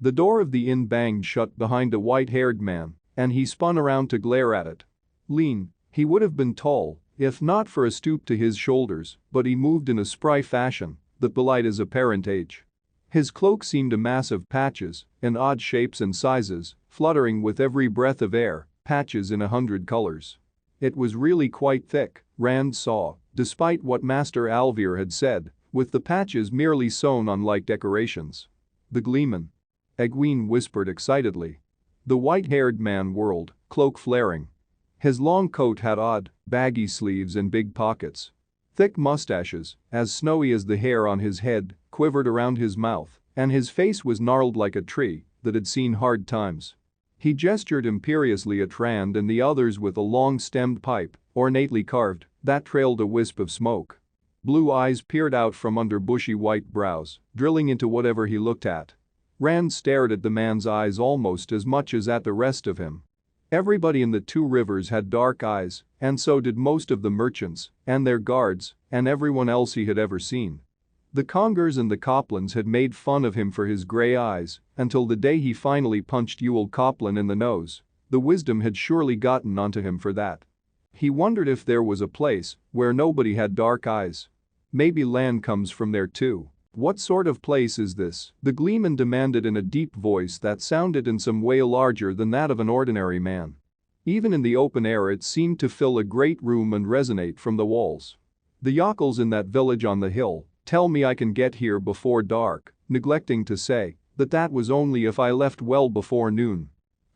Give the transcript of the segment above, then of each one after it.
The door of the inn banged shut behind a white-haired man, and he spun around to glare at it. Lean, he would have been tall, if not for a stoop to his shoulders, but he moved in a spry fashion that belied his apparent age. His cloak seemed a mass of patches, in odd shapes and sizes, fluttering with every breath of air, patches in 100 colors. It was really quite thick, Rand saw, despite what Master Alvier had said, with the patches merely sewn on like decorations. The Gleeman. Egwene whispered excitedly. The white-haired man whirled, cloak flaring. His long coat had odd, baggy sleeves and big pockets. Thick mustaches, as snowy as the hair on his head, quivered around his mouth, and his face was gnarled like a tree that had seen hard times. He gestured imperiously at Rand and the others with a long-stemmed pipe, ornately carved, that trailed a wisp of smoke. Blue eyes peered out from under bushy white brows, drilling into whatever he looked at. Rand stared at the man's eyes almost as much as at the rest of him. Everybody in the Two Rivers had dark eyes, and so did most of the merchants, and their guards, and everyone else he had ever seen. The Congers and the Coplans had made fun of him for his gray eyes until the day he finally punched Ewell Coplan in the nose. The wisdom had surely gotten onto him for that. He wondered if there was a place where nobody had dark eyes. Maybe land comes from there too. What sort of place is this? The Gleeman demanded in a deep voice that sounded in some way larger than that of an ordinary man. Even in the open air it seemed to fill a great room and resonate from the walls. The yokels in that village on the hill tell me I can get here before dark, neglecting to say that was only if I left well before noon.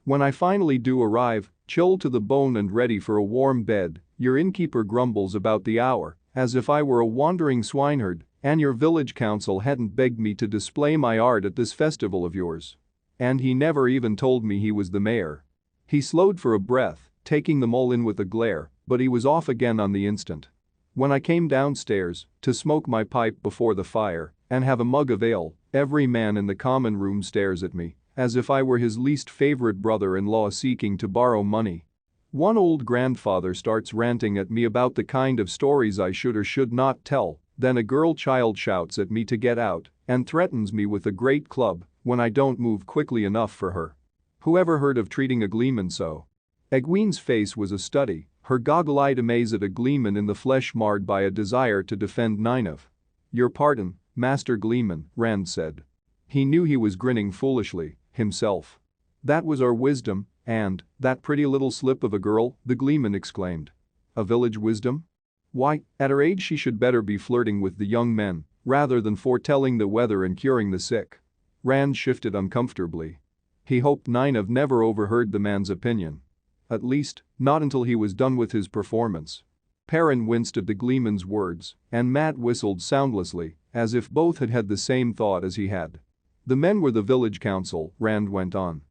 When I finally do arrive, chilled to the bone and ready for a warm bed, your innkeeper grumbles about the hour, as if I were a wandering swineherd, and your village council hadn't begged me to display my art at this festival of yours. And he never even told me he was the mayor. He slowed for a breath, taking them all in with a glare, but he was off again on the instant. When I came downstairs to smoke my pipe before the fire and have a mug of ale, every man in the common room stares at me, as if I were his least favorite brother-in-law seeking to borrow money. One old grandfather starts ranting at me about the kind of stories I should or should not tell, then a girl child shouts at me to get out and threatens me with a great club when I don't move quickly enough for her. Whoever heard of treating a Gleeman so? Egwene's face was a study, her goggle-eyed amaze at a Gleeman in the flesh marred by a desire to defend Nynaeve. Your pardon, Master Gleeman, Rand said. He knew he was grinning foolishly, himself. That was our wisdom, and that pretty little slip of a girl, the Gleeman exclaimed. A village wisdom? Why, at her age she should better be flirting with the young men rather than foretelling the weather and curing the sick. Rand shifted uncomfortably. He hoped Nynaeve never overheard the man's opinion. At least, not until he was done with his performance. Perrin winced at the Gleeman's words, and Matt whistled soundlessly, as if both had had the same thought as he had. The men were the village council, Rand went on.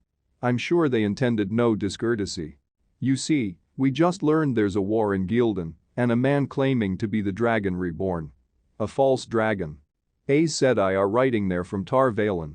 I'm sure they intended no discourtesy. You see, we just learned there's a war in Gildan, and a man claiming to be the dragon reborn. A false dragon. Aes Sedai are writing there from Tar Valon.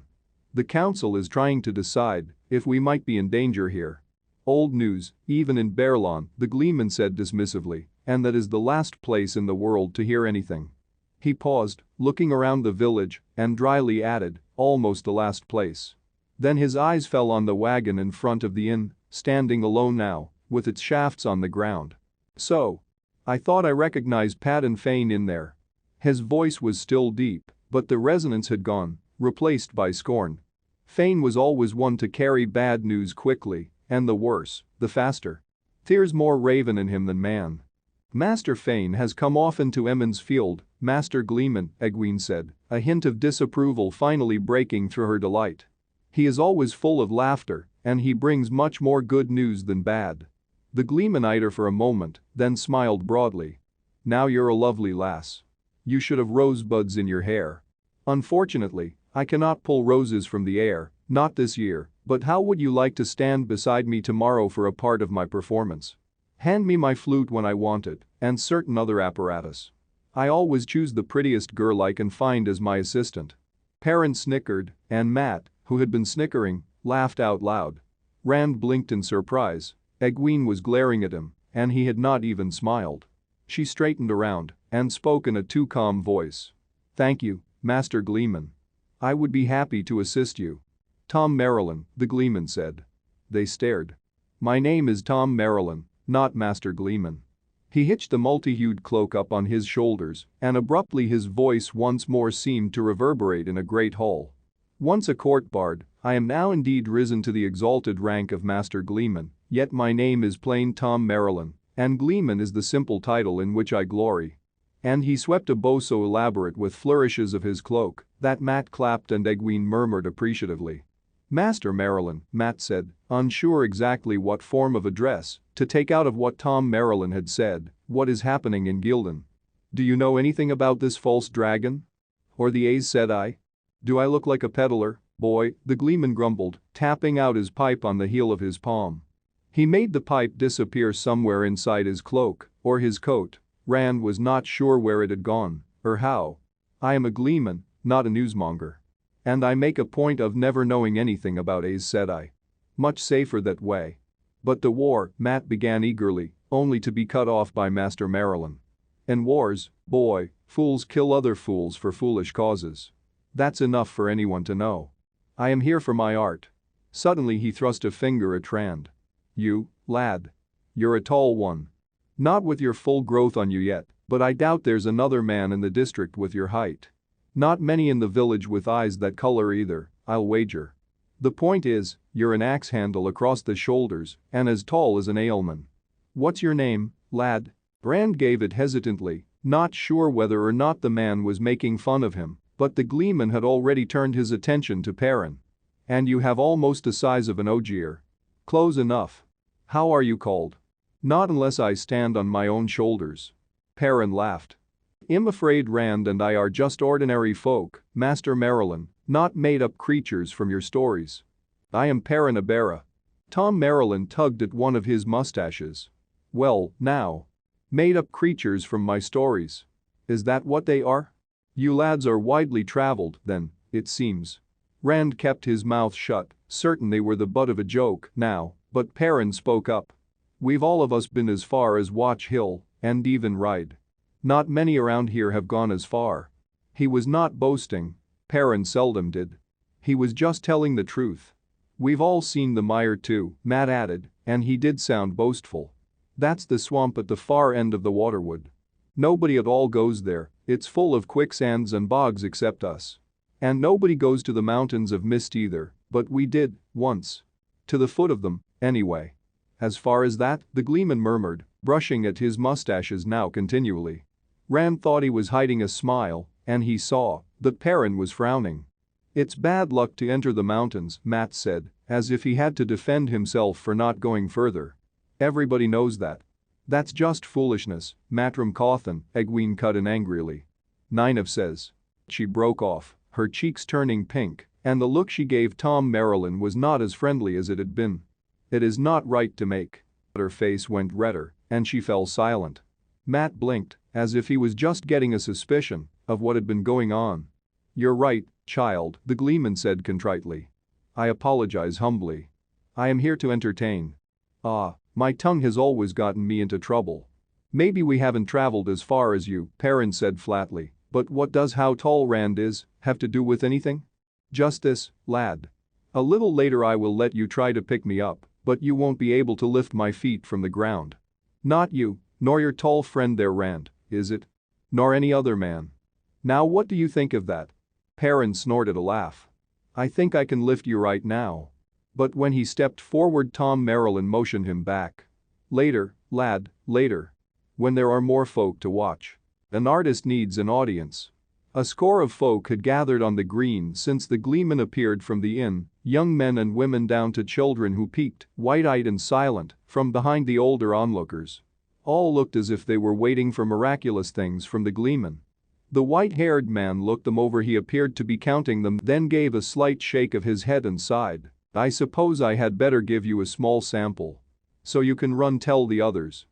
The council is trying to decide if we might be in danger here. Old news, even in Baerlon, the Gleeman said dismissively, and that is the last place in the world to hear anything. He paused, looking around the village, and dryly added, almost the last place. Then his eyes fell on the wagon in front of the inn, standing alone now, with its shafts on the ground. So. I thought I recognized Padden Fane in there. His voice was still deep, but the resonance had gone, replaced by scorn. Fane was always one to carry bad news quickly, and the worse, the faster. There's more raven in him than man. Master Fane has come off into Emond's field, Master Gleeman, Egwene said, a hint of disapproval finally breaking through her delight. He is always full of laughter, and he brings much more good news than bad. The Gleeman eyed her for a moment, then smiled broadly. Now you're a lovely lass. You should have rosebuds in your hair. Unfortunately, I cannot pull roses from the air, not this year, but how would you like to stand beside me tomorrow for a part of my performance? Hand me my flute when I want it, and certain other apparatus. I always choose the prettiest girl I can find as my assistant. Perrin snickered, and Matt, who had been snickering, laughed out loud. Rand blinked in surprise. Egwene was glaring at him, and he had not even smiled. She straightened around and spoke in a too calm voice. Thank you, Master Gleeman. I would be happy to assist you. Tom Marilyn, the Gleeman said. They stared. My name is Tom Marilyn, not Master Gleeman. He hitched the multi-hued cloak up on his shoulders, and abruptly his voice once more seemed to reverberate in a great hall. Once a court bard, I am now indeed risen to the exalted rank of Master Gleeman, yet my name is plain Tom Marilyn, and Gleeman is the simple title in which I glory. And he swept a bow so elaborate with flourishes of his cloak that Matt clapped and Egwene murmured appreciatively. Master Marilyn, Matt said, unsure exactly what form of address to take out of what Tom Marilyn had said. What is happening in Gildan? Do you know anything about this false dragon? Or the Aes Sedai? Do I look like a peddler, boy? The Gleeman grumbled, tapping out his pipe on the heel of his palm. He made the pipe disappear somewhere inside his cloak or his coat. Rand was not sure where it had gone or how. I am a Gleeman, not a newsmonger. And I make a point of never knowing anything about Aes Sedai. Much safer that way. But the war, Matt began eagerly, only to be cut off by Master Marilyn. In wars, boy, fools kill other fools for foolish causes. That's enough for anyone to know. I am here for my art. Suddenly he thrust a finger at Rand. You, lad. You're a tall one. Not with your full growth on you yet, but I doubt there's another man in the district with your height. Not many in the village with eyes that color either, I'll wager. The point is, you're an axe handle across the shoulders and as tall as an aleman. What's your name, lad? Rand gave it hesitantly, not sure whether or not the man was making fun of him, but the Gleeman had already turned his attention to Perrin. And you have almost the size of an ogier. Close enough. How are you called? Not unless I stand on my own shoulders. Perrin laughed. I'm afraid Rand and I are just ordinary folk, Master Marilyn, not made-up creatures from your stories. I am Perrin Abera. Tom Marilyn tugged at one of his mustaches. Well, now. Made-up creatures from my stories. Is that what they are? You lads are widely traveled, then, it seems. Rand kept his mouth shut, certain they were the butt of a joke now, but Perrin spoke up. We've all of us been as far as Watch Hill, and even Ride. Not many around here have gone as far. He was not boasting. Perrin seldom did. He was just telling the truth. We've all seen the mire too, Matt added, and he did sound boastful. That's the swamp at the far end of the waterwood. Nobody at all goes there, it's full of quicksands and bogs except us. And nobody goes to the mountains of mist either, but we did, once. To the foot of them, anyway. As far as that, the Gleeman murmured, brushing at his mustaches now continually. Rand thought he was hiding a smile, and he saw that Perrin was frowning. It's bad luck to enter the mountains, Matt said, as if he had to defend himself for not going further. Everybody knows that. That's just foolishness, Matram Cawthon, Egwene cut in angrily. Nynaeve says. She broke off, her cheeks turning pink, and the look she gave Tom Marilyn was not as friendly as it had been. It is not right to make. Her face went redder, and she fell silent. Matt blinked, as if he was just getting a suspicion of what had been going on. You're right, child, the Gleeman said contritely. I apologize humbly. I am here to entertain. My tongue has always gotten me into trouble. Maybe we haven't traveled as far as you, Perrin said flatly, but what does how tall Rand is have to do with anything? Just this, lad. A little later I will let you try to pick me up, but you won't be able to lift my feet from the ground. Not you, nor your tall friend there Rand, is it? Nor any other man. Now what do you think of that? Perrin snorted a laugh. I think I can lift you right now. But when he stepped forward Tom Marilyn motioned him back. Later, lad, later. When there are more folk to watch. An artist needs an audience. A score of folk had gathered on the green since the Gleeman appeared from the inn, young men and women down to children who peeked, wide-eyed and silent, from behind the older onlookers. All looked as if they were waiting for miraculous things from the Gleeman. The white-haired man looked them over. He appeared to be counting them, then gave a slight shake of his head and sighed. I suppose I had better give you a small sample. So you can run tell the others.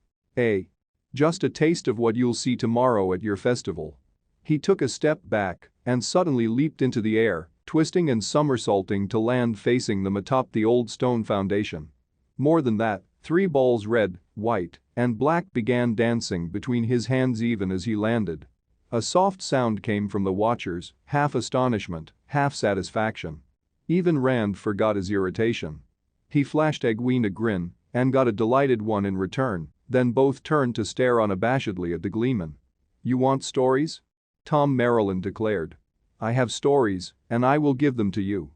Just a taste of what you'll see tomorrow at your festival. He took a step back and suddenly leaped into the air, twisting and somersaulting to land facing them atop the old stone foundation. More than that, 3 balls red, white, and black began dancing between his hands even as he landed. A soft sound came from the watchers, half astonishment, half satisfaction. Even Rand forgot his irritation. He flashed Egwene a grin and got a delighted one in return, then both turned to stare unabashedly at the Gleeman. "You want stories?" Tom Maryland declared. "I have stories, and I will give them to you.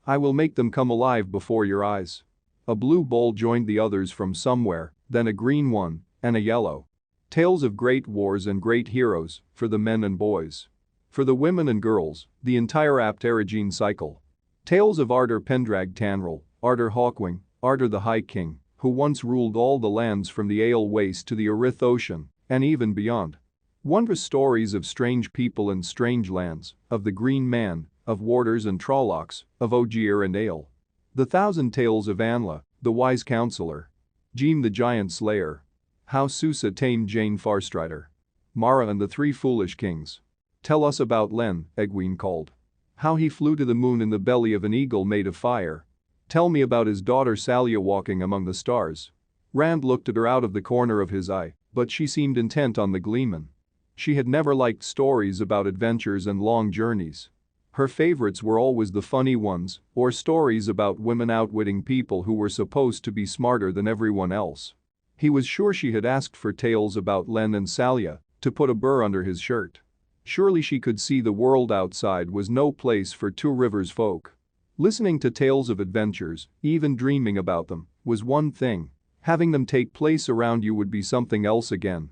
I will make them come alive before your eyes." A blue bowl joined the others from somewhere, then a green one, and a yellow. Tales of great wars and great heroes, for the men and boys. For the women and girls, the entire Apterigine cycle. Tales of Artur Pendrag Tanril, Artur Hawkwing, Artur the High King, who once ruled all the lands from the Ale Waste to the Irith Ocean, and even beyond. Wondrous stories of strange people and strange lands, of the Green Man, of warders and Trollocs, of Ogier and Ale. The thousand tales of Anla, the wise counselor. Jeem the giant slayer. How Susa tamed Jane Farstrider. Mara and the three foolish kings. "Tell us about Len," Egwene called. "How he flew to the moon in the belly of an eagle made of fire. Tell me about his daughter Salia walking among the stars." Rand looked at her out of the corner of his eye, but she seemed intent on the Gleeman. She had never liked stories about adventures and long journeys. Her favorites were always the funny ones, or stories about women outwitting people who were supposed to be smarter than everyone else. He was sure she had asked for tales about Len and Salia, to put a burr under his shirt. Surely she could see the world outside was no place for Two Rivers folk. Listening to tales of adventures, even dreaming about them, was one thing. Having them take place around you would be something else again.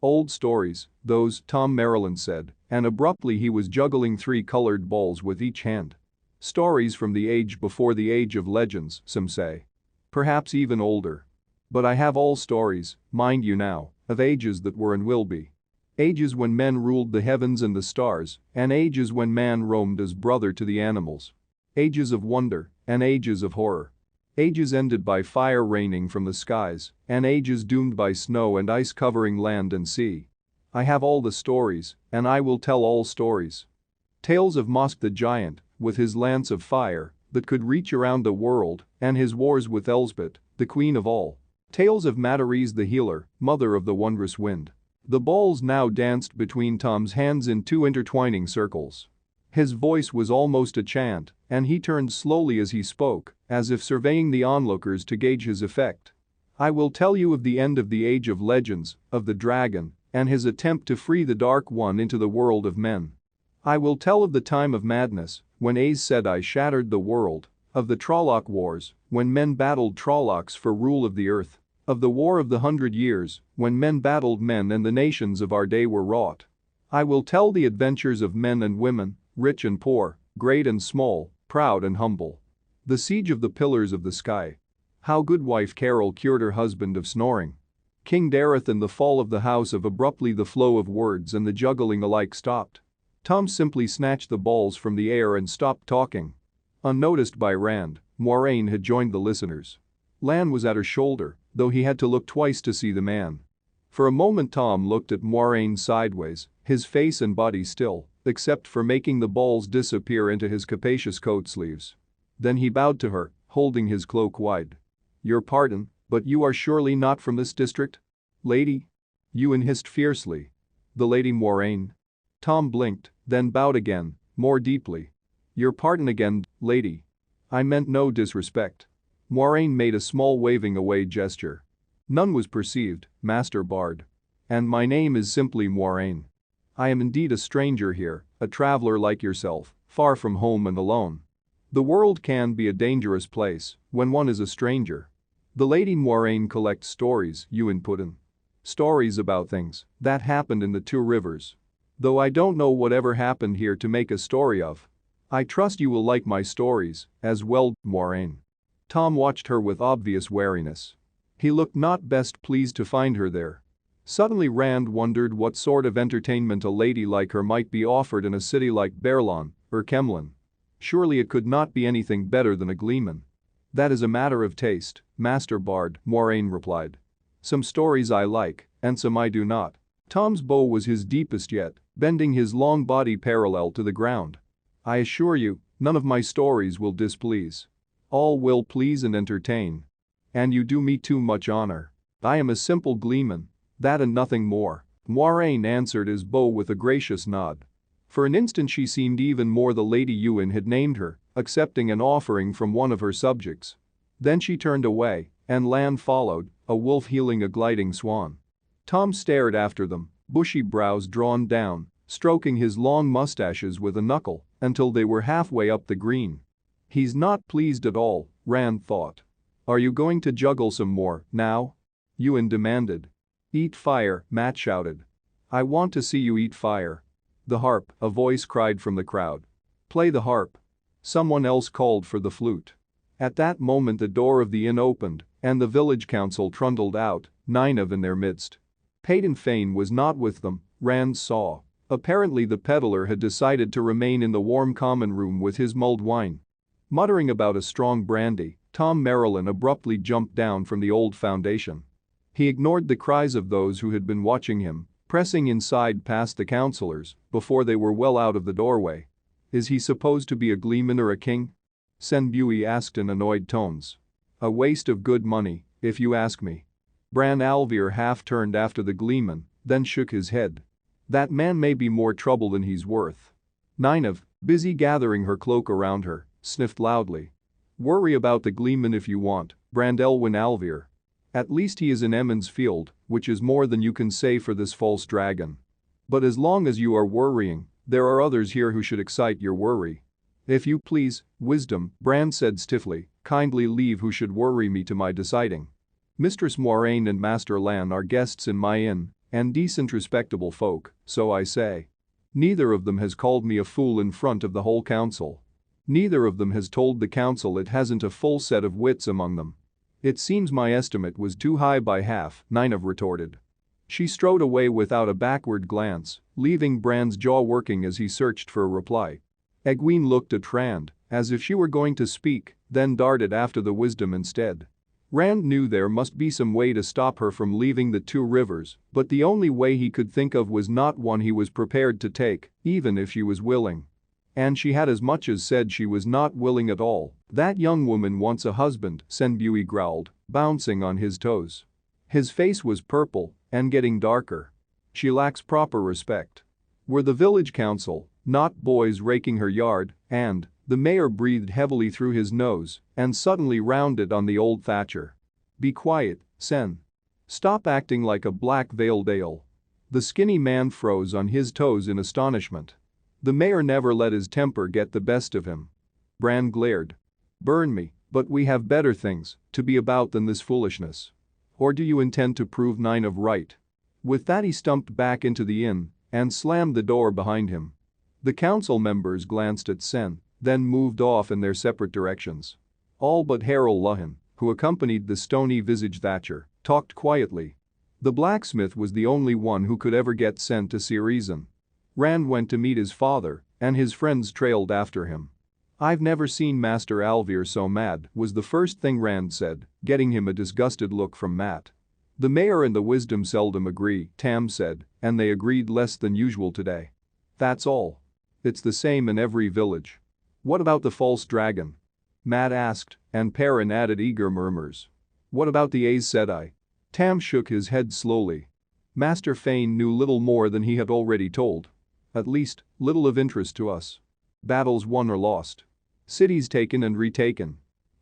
Old stories, those, Tom Maryland said, and abruptly he was juggling 3 colored balls with each hand. Stories from the age before the age of legends, some say. Perhaps even older. But I have all stories, mind you now, of ages that were and will be. Ages when men ruled the heavens and the stars, and ages when man roamed as brother to the animals. Ages of wonder, and ages of horror. Ages ended by fire raining from the skies, and ages doomed by snow and ice covering land and sea. I have all the stories, and I will tell all stories. Tales of Mosk the Giant, with his lance of fire, that could reach around the world, and his wars with Elsbeth, the queen of all. Tales of Matarise the healer, mother of the wondrous wind. The balls now danced between Tom's hands in 2 intertwining circles. His voice was almost a chant, and he turned slowly as he spoke, as if surveying the onlookers to gauge his effect. I will tell you of the end of the Age of Legends, of the dragon, and his attempt to free the Dark One into the world of men. I will tell of the time of madness, when Aes Sedai shattered the world, of the Trolloc Wars, when men battled Trollocs for rule of the earth, of the War of the 100 Years, when men battled men and the nations of our day were wrought. I will tell the adventures of men and women, rich and poor, great and small, proud and humble. The siege of the pillars of the sky. How Goodwife Carol cured her husband of snoring. King Dareth and the fall of the house of abruptly the flow of words and the juggling alike stopped. Tom simply snatched the balls from the air and stopped talking. Unnoticed by Rand, Moiraine had joined the listeners. Lan was at her shoulder, though he had to look twice to see the man. For a moment Tom looked at Moiraine sideways, his face and body still, except for making the balls disappear into his capacious coat sleeves. Then he bowed to her, holding his cloak wide. "Your pardon, but you are surely not from this district? Lady?" Ewan hissed fiercely. "The Lady Moiraine." Tom blinked, then bowed again, more deeply. "Your pardon again, lady. I meant no disrespect." Moiraine made a small waving away gesture. "None was perceived, Master Bard. And my name is simply Moiraine. I am indeed a stranger here, a traveler like yourself, far from home and alone. The world can be a dangerous place when one is a stranger." "The Lady Moiraine collects stories," Ewan put in. "Stories about things that happened in the Two Rivers. Though I don't know whatever happened here to make a story of. I trust you will like my stories as well, Moiraine." Tom watched her with obvious wariness. He looked not best pleased to find her there. Suddenly Rand wondered what sort of entertainment a lady like her might be offered in a city like Baerlon or Kemlin. Surely it could not be anything better than a Gleeman. "That is a matter of taste, Master Bard," Moiraine replied. "Some stories I like, and some I do not." Tom's bow was his deepest yet, bending his long body parallel to the ground. "I assure you, none of my stories will displease. All will please and entertain. And you do me too much honor. I am a simple Gleeman, that and nothing more," Moiraine answered his bow with a gracious nod. For an instant she seemed even more the Lady Ewan had named her accepting an offering from one of her subjects. Then she turned away, and Lan followed, a wolf healing a gliding swan. Tom stared after them, bushy brows drawn down, stroking his long mustaches with a knuckle until they were halfway up the green. He's not pleased at all, Rand thought. Are you going to juggle some more, now? Ewan demanded. Eat fire, Matt shouted. I want to see you eat fire. The harp, a voice cried from the crowd. Play the harp. Someone else called for the flute. At that moment the door of the inn opened, and the village council trundled out, Nynaeve in their midst. Peyton Fane was not with them, Rand saw. Apparently the peddler had decided to remain in the warm common room with his mulled wine. Muttering about a strong brandy, Tom Marilyn abruptly jumped down from the old foundation. He ignored the cries of those who had been watching him, pressing inside past the councillors before they were well out of the doorway. Is he supposed to be a gleeman or a king? Senbui asked in annoyed tones. A waste of good money, if you ask me. Bran Alvier half turned after the gleeman, then shook his head. That man may be more trouble than he's worth. Nynaeve, busy gathering her cloak around her, sniffed loudly. Worry about the gleeman if you want, Brandelwyn Alvier. At least he is in Emond's field, which is more than you can say for this false dragon. But as long as you are worrying, there are others here who should excite your worry. If you please, wisdom, Bran said stiffly, kindly leave who should worry me to my deciding. Mistress Moiraine and Master Lan are guests in my inn, and decent respectable folk, so I say. Neither of them has called me a fool in front of the whole council. Neither of them has told the council it hasn't a full set of wits among them. It seems my estimate was too high by half, Nynaeve retorted. She strode away without a backward glance, leaving Bran's jaw working as he searched for a reply. Egwene looked at Rand, as if she were going to speak, then darted after the wisdom instead. Rand knew there must be some way to stop her from leaving the Two Rivers, but the only way he could think of was not one he was prepared to take, even if she was willing. And she had as much as said she was not willing at all. That young woman wants a husband, Senbui growled, bouncing on his toes. His face was purple and getting darker. She lacks proper respect. Were the village council, not boys raking her yard, and the mayor breathed heavily through his nose and suddenly rounded on the old thatcher. Be quiet, Sen. Stop acting like a black-veiled ale. The skinny man froze on his toes in astonishment. The mayor never let his temper get the best of him. Bran glared. Burn me, but we have better things to be about than this foolishness. Or do you intend to prove Nynaeve right? With that he stumped back into the inn and slammed the door behind him. The council members glanced at Sen, then moved off in their separate directions. All but Harol Luhan, who accompanied the stony-visaged Thatcher, talked quietly. The blacksmith was the only one who could ever get Sen to see reason. Rand went to meet his father, and his friends trailed after him. I've never seen Master Alvier so mad, was the first thing Rand said, getting him a disgusted look from Matt. The mayor and the wisdom seldom agree, Tam said, and they agreed less than usual today. That's all. It's the same in every village. What about the false dragon? Matt asked, and Perrin added eager murmurs. What about the Aes Sedai? Tam shook his head slowly. Master Fane knew little more than he had already told. At least, little of interest to us. Battles won or lost. Cities taken and retaken.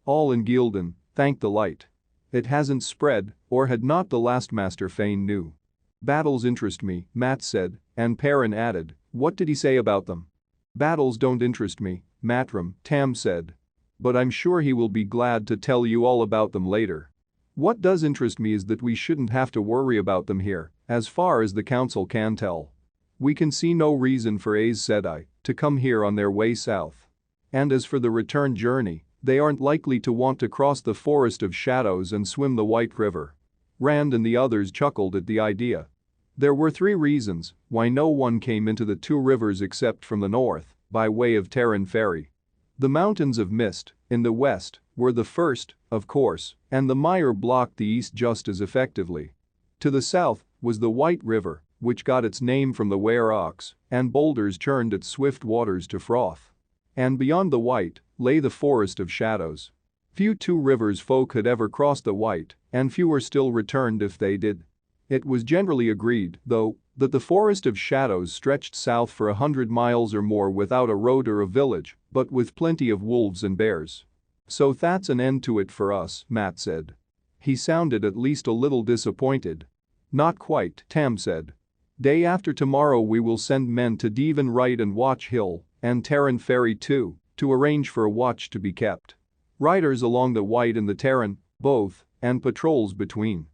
All in Gildan, thank the light. It hasn't spread, or had not the last Master Fane knew. Battles interest me, Matt said, and Perrin added, what did he say about them? Battles don't interest me, Matrim, Tam said. But I'm sure he will be glad to tell you all about them later. What does interest me is that we shouldn't have to worry about them here, as far as the council can tell. We can see no reason for Aes Sedai to come here on their way south. And as for the return journey, they aren't likely to want to cross the Forest of Shadows and swim the White River. Rand and the others chuckled at the idea. There were 3 reasons why no one came into the Two Rivers except from the north, by way of Terran Ferry. The Mountains of Mist, in the west, were the first, of course, and the mire blocked the east just as effectively. To the south was the White River, which got its name from the Were Ox, and boulders churned its swift waters to froth. And beyond the White lay the Forest of Shadows. Few Two Rivers folk had ever crossed the White, and fewer still returned if they did. It was generally agreed, though, that the forest of shadows stretched south for 100 miles or more without a road or a village, but with plenty of wolves and bears. "So that's an end to it for us," Matt said. He sounded at least a little disappointed. "Not quite," Tam said. "Day after tomorrow we will send men to Devon Right and Watch Hill, and Terran Ferry too, to arrange for a watch to be kept. Riders along the White and the Terran, both, and patrols between.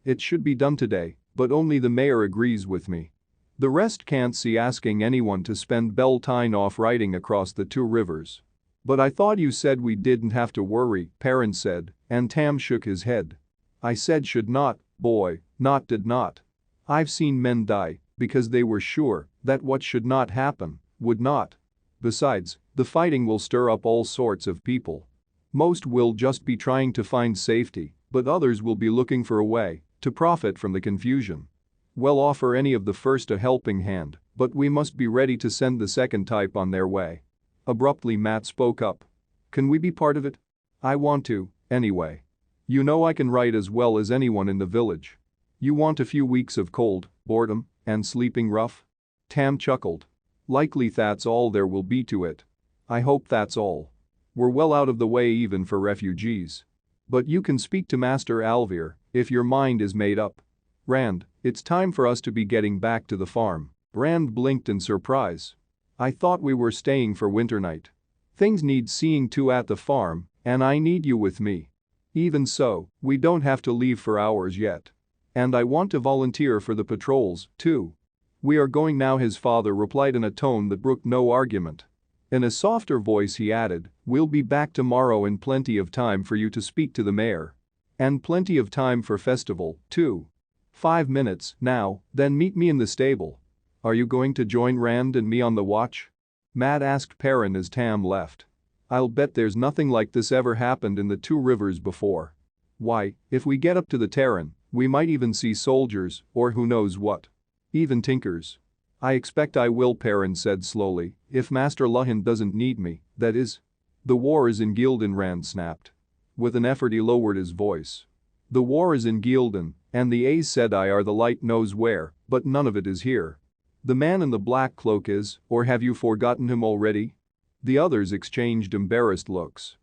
It should be done today, but only the mayor agrees with me. The rest can't see asking anyone to spend Beltane off riding across the two rivers." "But I thought you said we didn't have to worry," Perrin said, and Tam shook his head. "I said should not, boy, not did not. I've seen men die because they were sure that what should not happen would not. Besides, the fighting will stir up all sorts of people. Most will just be trying to find safety, but others will be looking for a way to profit from the confusion. We'll offer any of the first a helping hand, but we must be ready to send the second type on their way." Abruptly Matt spoke up. "Can we be part of it? I want to, anyway. You know I can write as well as anyone in the village. You want a few weeks of cold, boredom, and sleeping rough?" Tam chuckled. "Likely that's all there will be to it. I hope that's all. We're well out of the way even for refugees. But you can speak to Master Alvier if your mind is made up. Rand, it's time for us to be getting back to the farm." Rand blinked in surprise. "I thought we were staying for winter night. Things need seeing to at the farm, and I need you with me. Even so, we don't have to leave for hours yet. And I want to volunteer for the patrols, too." "We are going now," his father replied in a tone that brooked no argument. In a softer voice he added, "We'll be back tomorrow in plenty of time for you to speak to the mayor. And plenty of time for festival, too. 5 minutes, now, then meet me in the stable." "Are you going to join Rand and me on the watch?" Matt asked Perrin as Tam left. "I'll bet there's nothing like this ever happened in the Two Rivers before. Why, if we get up to the Terran, we might even see soldiers, or who knows what. Even tinkers." "I expect I will," Perrin said slowly, "if Master Luhan doesn't need me, that is." "The war is in Gildan," Rand snapped. With an effort he lowered his voice. "The war is in Gildan, and the Aes Sedai are the light knows where, but none of it is here. The man in the black cloak is, or have you forgotten him already?" The others exchanged embarrassed looks.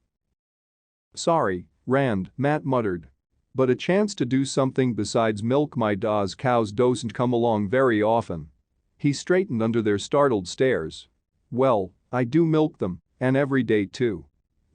"Sorry, Rand," Matt muttered. "But a chance to do something besides milk my Dawes cows doesn't come along very often." He straightened under their startled stares. "Well, I do milk them, and every day too."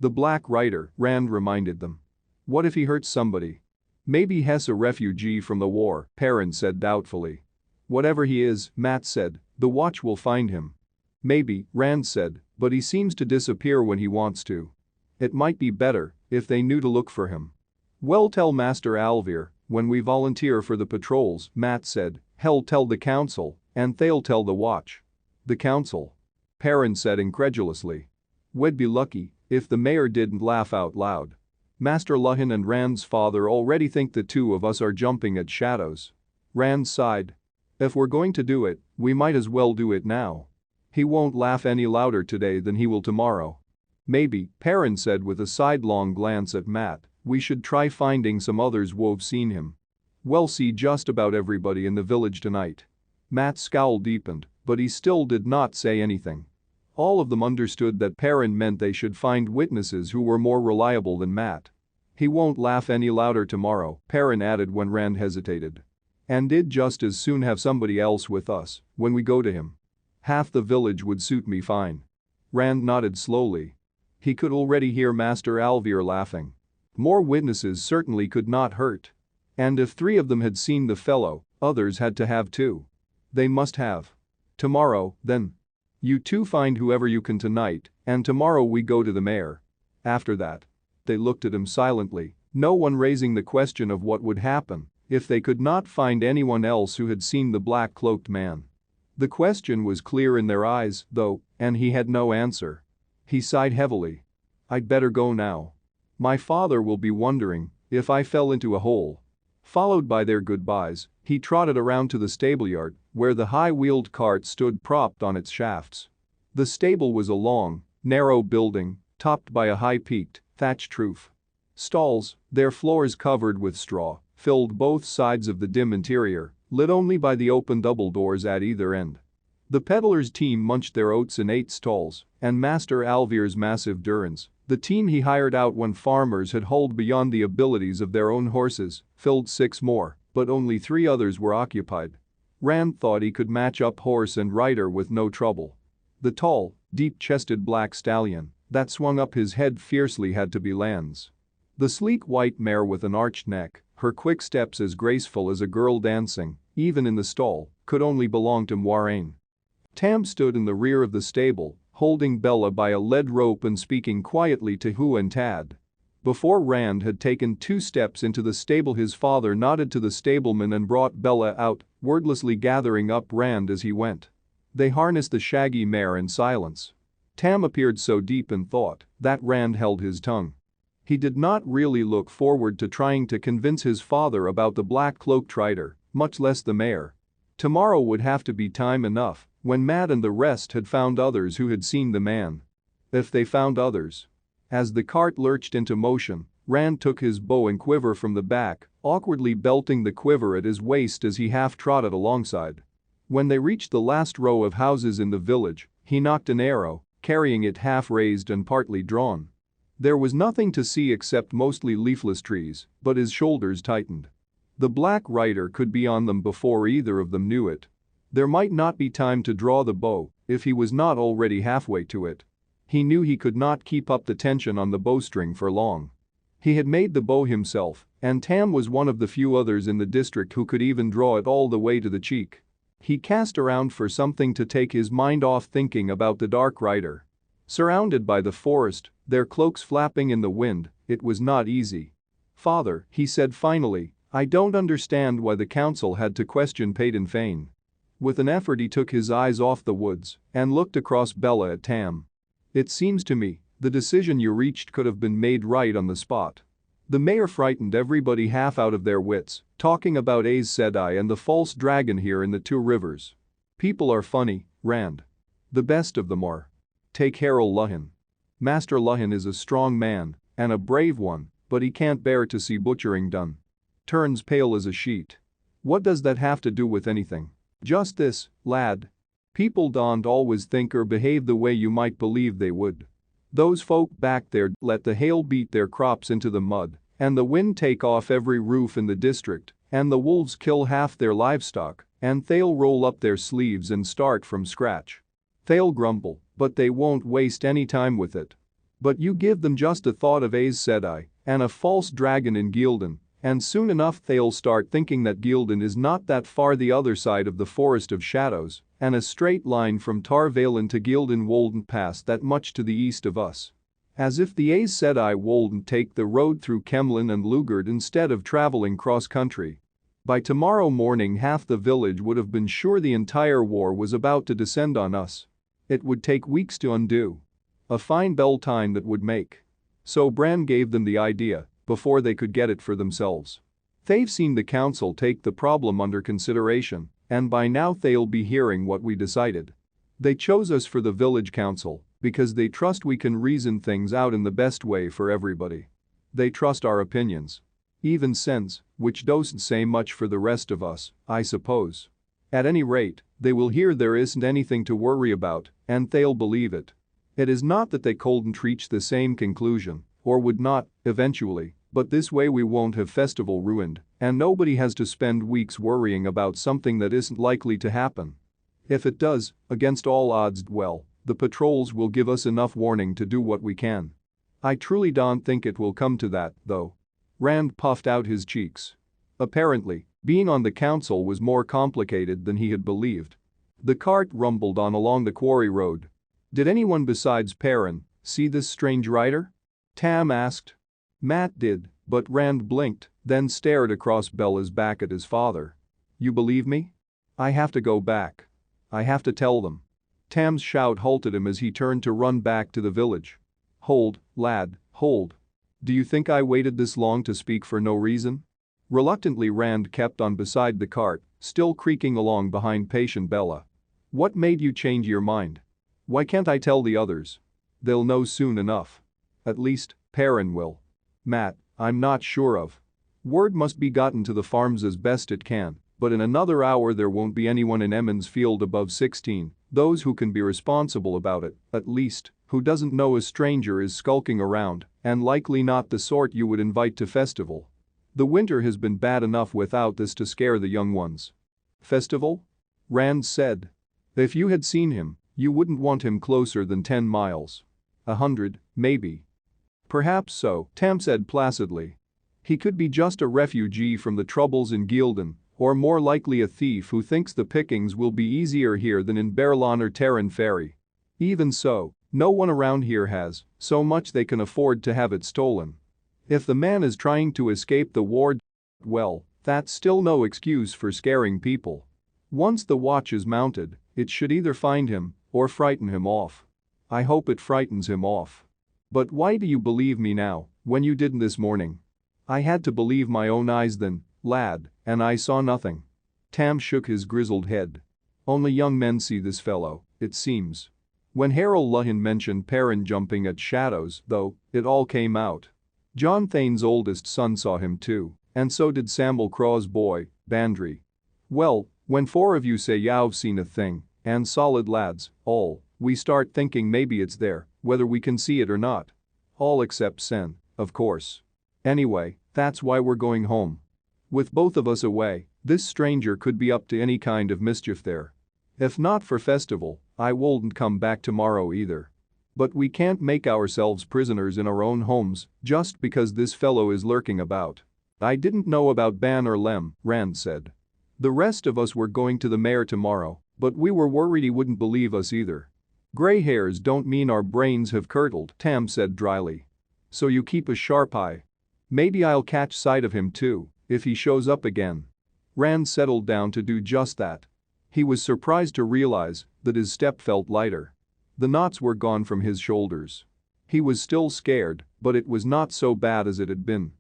"The Black Rider," Rand reminded them. "What if he hurts somebody?" "Maybe he's a refugee from the war," Perrin said doubtfully. "Whatever he is," Matt said, "the watch will find him." "Maybe," Rand said, "but he seems to disappear when he wants to. It might be better if they knew to look for him." "Well, tell Master Alvier when we volunteer for the patrols," Matt said. "He'll tell the council, and they'll tell the watch." "The council?" Perrin said incredulously. "We'd be lucky if the mayor didn't laugh out loud. Master Luhan and Rand's father already think the two of us are jumping at shadows." Rand sighed. "If we're going to do it, we might as well do it now. He won't laugh any louder today than he will tomorrow." "Maybe," Perrin said with a sidelong glance at Matt, "we should try finding some others who've seen him. We'll see just about everybody in the village tonight." Matt's scowl deepened, but he still did not say anything. All of them understood that Perrin meant they should find witnesses who were more reliable than Matt. "He won't laugh any louder tomorrow," Perrin added when Rand hesitated. "And did just as soon have somebody else with us when we go to him. Half the village would suit me fine." Rand nodded slowly. He could already hear Master Alvier laughing. More witnesses certainly could not hurt. And if 3 of them had seen the fellow, others had to have too. They must have. "Tomorrow, then. You two find whoever you can tonight, and tomorrow we go to the mayor. After that." They looked at him silently, no one raising the question of what would happen if they could not find anyone else who had seen the black-cloaked man. The question was clear in their eyes, though, and he had no answer. He sighed heavily. "I'd better go now. My father will be wondering if I fell into a hole." Followed by their goodbyes, he trotted around to the stableyard where the high-wheeled cart stood propped on its shafts. The stable was a long, narrow building topped by a high-peaked, thatched roof. Stalls, their floors covered with straw, filled both sides of the dim interior, lit only by the open double doors at either end. The peddler's team munched their oats in 8 stalls, and Master Alvir's massive durance, the team he hired out when farmers had hauled beyond the abilities of their own horses, filled 6 more, but only 3 others were occupied. Rand thought he could match up horse and rider with no trouble. The tall, deep-chested black stallion that swung up his head fiercely had to be Lan's. The sleek white mare with an arched neck, her quick steps as graceful as a girl dancing, even in the stall, could only belong to Moiraine. Tam stood in the rear of the stable, holding Bella by a lead rope and speaking quietly to Hu and Tad. Before Rand had taken 2 steps into the stable, his father nodded to the stableman and brought Bella out, wordlessly gathering up Rand as he went. They harnessed the shaggy mare in silence. Tam appeared so deep in thought that Rand held his tongue. He did not really look forward to trying to convince his father about the black-cloaked rider, much less the mare. Tomorrow would have to be time enough when Matt and the rest had found others who had seen the man. If they found others. As the cart lurched into motion, Rand took his bow and quiver from the back, awkwardly belting the quiver at his waist as he half-trotted alongside. When they reached the last row of houses in the village, he nocked an arrow, carrying it half-raised and partly drawn. There was nothing to see except mostly leafless trees, but his shoulders tightened. The black rider could be on them before either of them knew it. There might not be time to draw the bow if he was not already halfway to it. He knew he could not keep up the tension on the bowstring for long. He had made the bow himself, and Tam was one of the few others in the district who could even draw it all the way to the cheek. He cast around for something to take his mind off thinking about the dark rider. Surrounded by the forest, their cloaks flapping in the wind, it was not easy. "Father," he said finally, "I don't understand why the council had to question Peyton Fane." With an effort he took his eyes off the woods and looked across Bella at Tam. "It seems to me the decision you reached could have been made right on the spot." The mayor frightened everybody half out of their wits, talking about Aes Sedai and the false dragon here in the 2 rivers. People are funny, Rand. The best of them are. Take Harol Luhan. Master Luhan is a strong man and a brave one, but he can't bear to see butchering done. Turns pale as a sheet. What does that have to do with anything? Just this, lad. People don't always think or behave the way you might believe they would. Those folk back there let the hail beat their crops into the mud, and the wind take off every roof in the district, and the wolves kill half their livestock, and they'll roll up their sleeves and start from scratch. They'll grumble, but they won't waste any time with it. But you give them just a thought of Aes Sedai and a false dragon in Gildan, and soon enough they'll start thinking that Gildan is not that far the other side of the Forest of Shadows, and a straight line from Tar Valon to Gildan wouldn't pass that much to the east of us. As if the Aes Sedai wouldn't take the road through Kemlin and Lugard instead of traveling cross-country. By tomorrow morning half the village would have been sure the entire war was about to descend on us. It would take weeks to undo. A fine bell time that would make. So Bran gave them the idea before they could get it for themselves. They've seen the council take the problem under consideration, and by now they'll be hearing what we decided. They chose us for the village council because they trust we can reason things out in the best way for everybody. They trust our opinions. Even sense, which doesn't say much for the rest of us, I suppose. At any rate, they will hear there isn't anything to worry about, and they'll believe it. It is not that they couldn't reach the same conclusion, or would not, eventually, but this way we won't have festival ruined, and nobody has to spend weeks worrying about something that isn't likely to happen. If it does, against all odds, well, the patrols will give us enough warning to do what we can. I truly don't think it will come to that, though. Rand puffed out his cheeks. Apparently, being on the council was more complicated than he had believed. The cart rumbled on along the quarry road. Did anyone besides Perrin see this strange rider? Tam asked. Matt did, but Rand blinked, then stared across Bella's back at his father. You believe me? I have to go back. I have to tell them. Tam's shout halted him as he turned to run back to the village. Hold, lad, hold. Do you think I waited this long to speak for no reason? Reluctantly Rand kept on beside the cart, still creaking along behind patient Bella. What made you change your mind? Why can't I tell the others? They'll know soon enough. At least, Perrin will. Matt, I'm not sure of. Word must be gotten to the farms as best it can, but in another hour there won't be anyone in Emond's field above 16, those who can be responsible about it, at least, who doesn't know a stranger is skulking around, and likely not the sort you would invite to festival. The winter has been bad enough without this to scare the young ones. Festival? Rand said. If you had seen him, you wouldn't want him closer than 10 miles. 100, maybe. Perhaps so, Tam said placidly. He could be just a refugee from the troubles in Gildan, or more likely a thief who thinks the pickings will be easier here than in Berlon or Terran Ferry. Even so, no one around here has so much they can afford to have it stolen. If the man is trying to escape the war, well, that's still no excuse for scaring people. Once the watch is mounted, it should either find him or frighten him off. I hope it frightens him off. But why do you believe me now, when you didn't this morning? I had to believe my own eyes then, lad, and I saw nothing. Tam shook his grizzled head. Only young men see this fellow, it seems. When Harold Luhin mentioned Perrin jumping at shadows, though, it all came out. John Thane's oldest son saw him too, and so did Sam'el Craw's boy, Bandry. Well, when 4 of you say you've seen a thing, and solid lads, all, we start thinking maybe it's there, whether we can see it or not. All except Sen, of course. Anyway, that's why we're going home. With both of us away, this stranger could be up to any kind of mischief there. If not for festival, I won't come back tomorrow either. But we can't make ourselves prisoners in our own homes just because this fellow is lurking about. I didn't know about Ban or Lem, Rand said. The rest of us were going to the mayor tomorrow, but we were worried he wouldn't believe us either. Gray hairs don't mean our brains have curdled, Tam said dryly. So you keep a sharp eye. Maybe I'll catch sight of him too, if he shows up again. Rand settled down to do just that. He was surprised to realize that his step felt lighter. The knots were gone from his shoulders. He was still scared, but it was not so bad as it had been.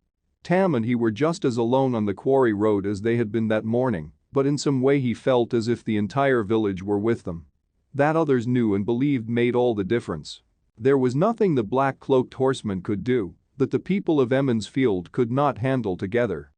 Tam and he were just as alone on the quarry road as they had been that morning, but in some way he felt as if the entire village were with them. That others knew and believed made all the difference. There was nothing the black-cloaked horseman could do that the people of Emond's Field could not handle together.